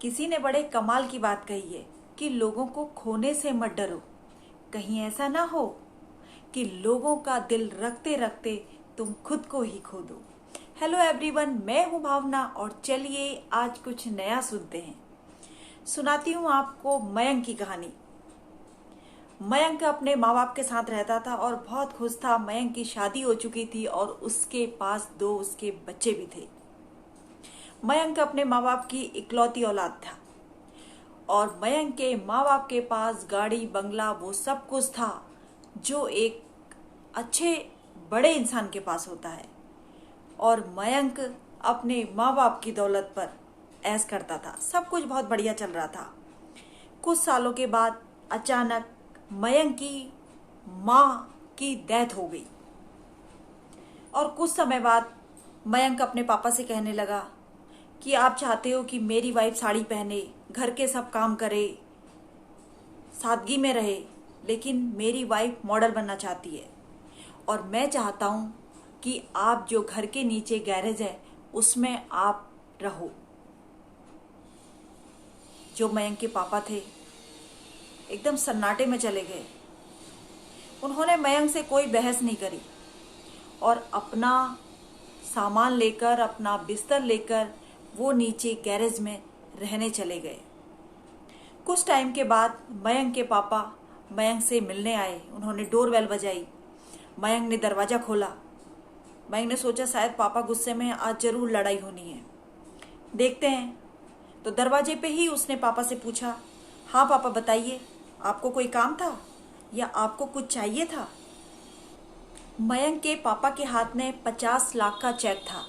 किसी ने बड़े कमाल की बात कही है कि लोगों को खोने से मत डरो। कहीं ऐसा ना हो कि लोगों का दिल रखते रखते तुम खुद को ही खो दो। हेलो एवरीवन, मैं हूं भावना और चलिए आज कुछ नया सुनते हैं। सुनाती हूँ आपको मयंक की कहानी। मयंक अपने माँ बाप के साथ रहता था और बहुत खुश था। मयंक की शादी हो चुकी थी और उसके पास दो उसके बच्चे भी थे। मयंक अपने माँ बाप की इकलौती औलाद था और मयंक के माँ बाप के पास गाड़ी बंगला वो सब कुछ था जो एक अच्छे बड़े इंसान के पास होता है। और मयंक अपने माँ बाप की दौलत पर ऐश करता था। सब कुछ बहुत बढ़िया चल रहा था। कुछ सालों के बाद अचानक मयंक की माँ की डेथ हो गई और कुछ समय बाद मयंक अपने पापा से कहने लगा कि आप चाहते हो कि मेरी वाइफ साड़ी पहने, घर के सब काम करे, सादगी में रहे, लेकिन मेरी वाइफ मॉडल बनना चाहती है और मैं चाहता हूँ कि आप जो घर के नीचे गैरेज है उसमें आप रहो। जो मयंक के पापा थे एकदम सन्नाटे में चले गए। उन्होंने मयंक से कोई बहस नहीं करी और अपना सामान लेकर, अपना बिस्तर लेकर वो नीचे गैरेज में रहने चले गए। कुछ टाइम के बाद मयंक के पापा मयंक से मिलने आए। उन्होंने डोरबेल बजाई। मयंक ने दरवाज़ा खोला। मयंक ने सोचा शायद पापा गुस्से में हैं, आज जरूर लड़ाई होनी है, देखते हैं। तो दरवाजे पे ही उसने पापा से पूछा, हाँ पापा बताइए, आपको कोई काम था या आपको कुछ चाहिए था? मयंक के पापा के हाथ में 50 लाख का चेक था।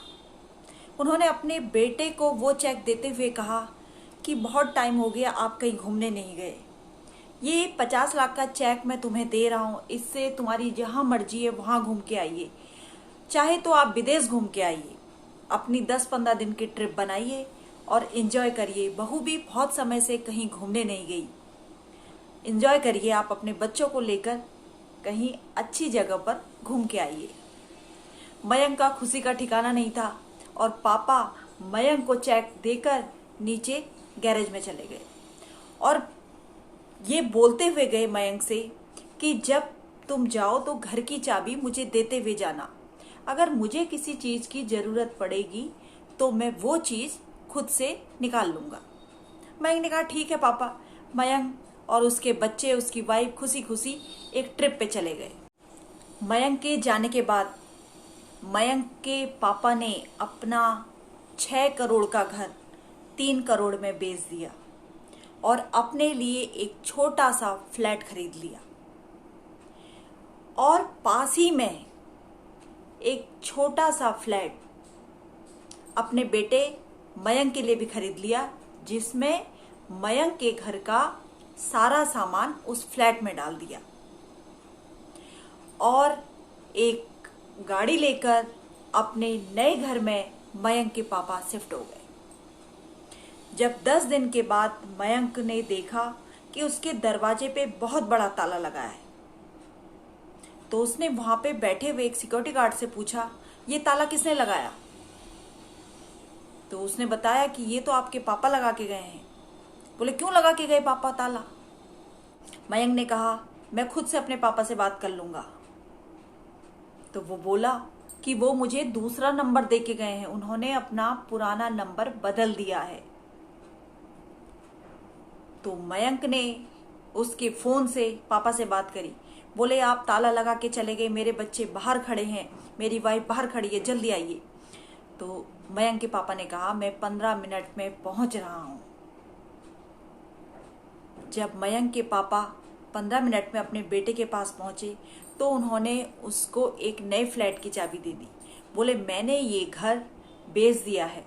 उन्होंने अपने बेटे को वो चेक देते हुए कहा कि बहुत टाइम हो गया आप कहीं घूमने नहीं गए, ये 50 लाख का चेक मैं तुम्हें दे रहा हूँ, इससे तुम्हारी जहाँ मर्जी है वहाँ घूम के आइए, चाहे तो आप विदेश घूम के आइए, अपनी 10-15 दिन की ट्रिप बनाइए और एंजॉय करिए। बहू भी बहुत समय से कहीं घूमने नहीं गई, एंजॉय करिए, आप अपने बच्चों को लेकर कहीं अच्छी जगह पर घूम के आइए। मयंक का खुशी का ठिकाना नहीं था और पापा मयंक को चेक देकर नीचे गैरेज में चले गए और ये बोलते हुए गए मयंक से कि जब तुम जाओ तो घर की चाबी मुझे देते हुए जाना, अगर मुझे किसी चीज़ की ज़रूरत पड़ेगी तो मैं वो चीज़ खुद से निकाल लूँगा। मयंक ने कहा ठीक है पापा। मयंक और उसके बच्चे, उसकी वाइफ खुशी खुशी एक ट्रिप पे चले गए। मयंक के जाने के बाद मयंक के पापा ने अपना 6 करोड़ का घर 3 करोड़ में बेच दिया और अपने लिए एक छोटा सा फ्लैट खरीद लिया और पास ही में एक छोटा सा फ्लैट अपने बेटे मयंक के लिए भी खरीद लिया, जिसमें मयंक के घर का सारा सामान उस फ्लैट में डाल दिया और एक गाड़ी लेकर अपने नए घर में मयंक के पापा शिफ्ट हो गए। जब 10 दिन के बाद मयंक ने देखा कि उसके दरवाजे पे बहुत बड़ा ताला लगा है, तो उसने वहां पे बैठे हुए एक सिक्योरिटी गार्ड से पूछा, ये ताला किसने लगाया? तो उसने बताया कि ये तो आपके पापा लगा के गए हैं। बोले क्यों लगा के गए पापा ताला? मयंक ने कहा मैं खुद से अपने पापा से बात कर लूंगा। तो वो बोला कि वो मुझे दूसरा नंबर दे के गए हैं, उन्होंने अपना पुराना नंबर बदल दिया है। तो मयंक ने उसके फोन से पापा से बात करी। बोले आप ताला लगा के चले गए, मेरे बच्चे बाहर खड़े हैं, मेरी वाइफ बाहर खड़ी है, जल्दी आइए। तो मयंक के पापा ने कहा मैं 15 मिनट में पहुंच रहा हूं। जब मयंक के पापा 15 मिनट में अपने बेटे के पास पहुंचे तो उन्होंने उसको एक नए फ्लैट की चाबी दे दी। बोले मैंने ये घर बेच दिया है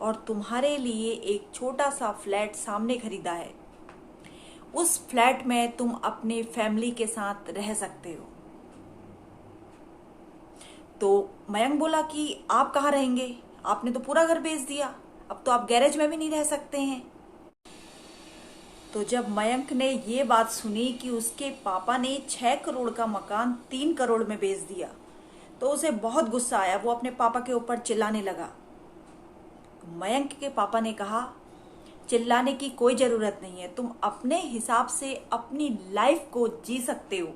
और तुम्हारे लिए एक छोटा सा फ्लैट सामने खरीदा है, उस फ्लैट में तुम अपने फैमिली के साथ रह सकते हो। तो मयंक बोला कि आप कहाँ रहेंगे, आपने तो पूरा घर बेच दिया, अब तो आप गैरेज में भी नहीं रह सकते हैं। तो जब मयंक ने ये बात सुनी कि उसके पापा ने 6 करोड़ का मकान 3 करोड़ में बेच दिया तो उसे बहुत गुस्सा आया। वो अपने पापा के ऊपर चिल्लाने लगा। मयंक के पापा ने कहा चिल्लाने की कोई ज़रूरत नहीं है। तुम अपने हिसाब से अपनी लाइफ को जी सकते हो।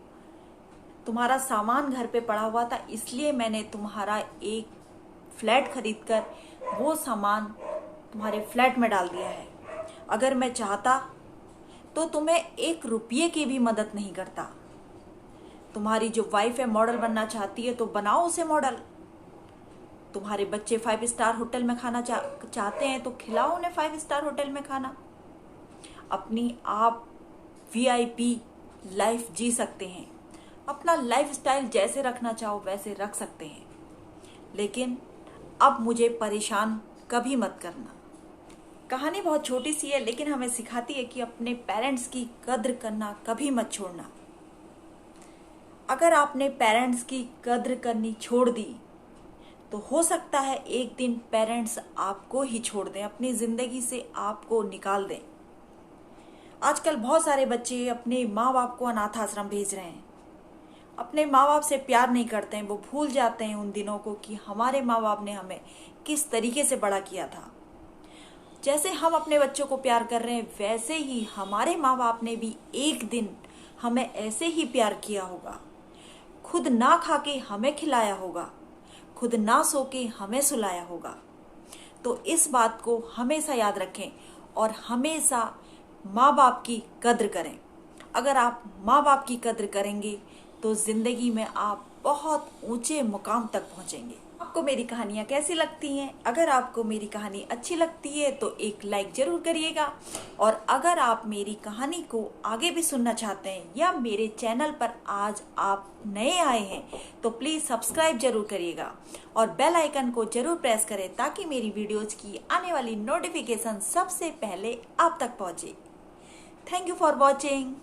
तुम्हारा सामान घर पे पड़ा हुआ था, इसलिए मैंने तुम्हारा एक फ्लैट खरीदकर वो सामान तुम्हारे फ्लैट में डाल दिया है। अगर मैं चाहता तो तुम्हें 1 रुपये की भी मदद नहीं करता। तुम्हारी जो वाइफ है मॉडल बनना चाहती है तो बनाओ उसे मॉडल। तुम्हारे बच्चे 5 स्टार होटल में खाना चाहते हैं तो खिलाओ उन्हें 5 स्टार होटल में खाना। अपनी आप VIP लाइफ जी सकते हैं। अपना लाइफस्टाइल जैसे रखना चाहो वैसे रख सकते हैं, लेकिन अब मुझे परेशान कभी मत करना। कहानी बहुत छोटी सी है, लेकिन हमें सिखाती है कि अपने पेरेंट्स की कद्र करना कभी मत छोड़ना। अगर आपने पेरेंट्स की कद्र करनी छोड़ दी तो हो सकता है एक दिन पेरेंट्स आपको ही छोड़ दें, अपनी जिंदगी से आपको निकाल दें। आजकल बहुत सारे बच्चे अपने माँ बाप को अनाथ आश्रम भेज रहे हैं। अपने माँ बाप से प्यार नहीं करते हैं, वो भूल जाते हैं उन दिनों को कि हमारे माँ बाप ने हमें किस तरीके से बड़ा किया था। जैसे हम अपने बच्चों को प्यार कर रहे हैं, वैसे ही हमारे माँ बाप ने भी एक दिन हमें ऐसे ही प्यार किया होगा। खुद ना खा के हमें खिलाया होगा, खुद ना सो के हमें सुलाया होगा। तो इस बात को हमेशा याद रखें और हमेशा माँ बाप की कद्र करें। अगर आप माँ बाप की कद्र करेंगे तो जिंदगी में आप बहुत ऊंचे मुकाम तक पहुंचेंगे। आपको मेरी कहानियाँ कैसी लगती हैं? अगर आपको मेरी कहानी अच्छी लगती है तो एक लाइक जरूर करिएगा, और अगर आप मेरी कहानी को आगे भी सुनना चाहते हैं या मेरे चैनल पर आज आप नए आए हैं तो प्लीज़ सब्सक्राइब जरूर करिएगा और बेल आइकन को जरूर प्रेस करें ताकि मेरी वीडियोज़ की आने वाली नोटिफिकेशन सबसे पहले आप तक पहुँचे। Thank you for watching.